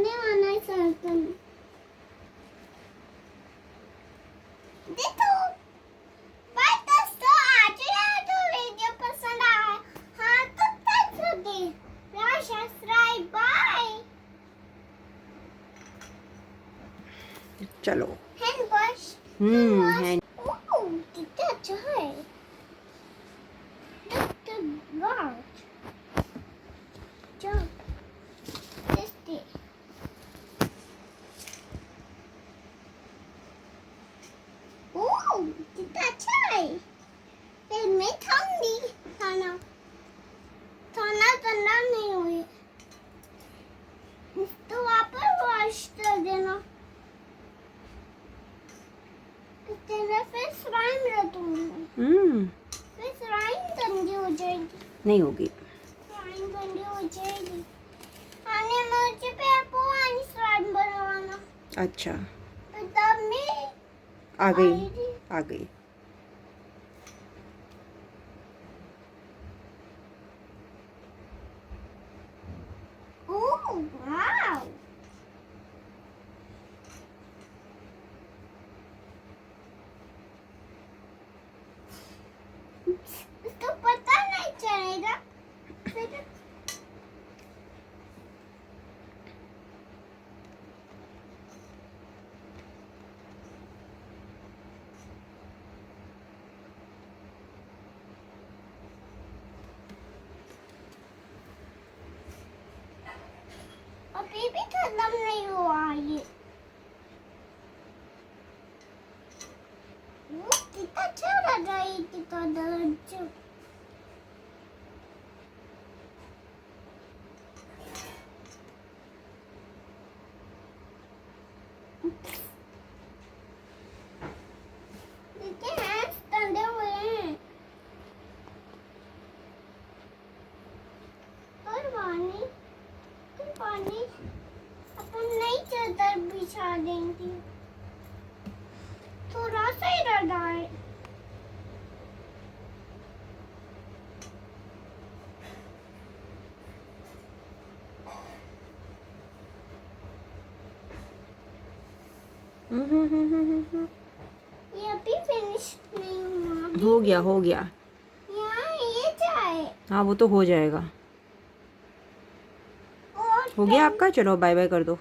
होने वाला है सर्कल। देखो भाई दोस्तों, आज तो वीडियो पसंद आया हाँ तो कर दे, सब्सक्राइब, बाय। चलो हैंड वॉश। हैंड ओह कितना अच्छा है। वाह जो टेस्टी। ओह कितना अच्छा है। फिर मैं खाऊंगी खाना। खाना ठंडा नहीं हुई तो वापस वॉश कर देना। तेरा फिर स्लाइम रखूंगी। फिर स्लाइम गंदी हो जाएगी। नहीं होगी। स्लाइम गंदी हो जाएगी। आने मुझे पे पुरानी स्लाइम बनवाना। अच्छा तो तब मैं आ गई आएगी। आ गई। ओह वाव। इसको पता नहीं चलेगा। फिर अभी भी खत्म नहीं हुआ ये। वो कितना अच्छा लग रहा है कितना दर्द। देखिए हैंड्स ठंडे हुए हैं। और पानी अपन नहीं चादर बिछा देंगे। थोड़ा सा ही रहा है। ये अभी फिनिश नहीं हुआ। हो गया हो गया। यहाँ ये जाए। हाँ वो तो हो जाएगा। और हो गया आपका। चलो बाय बाय कर दो।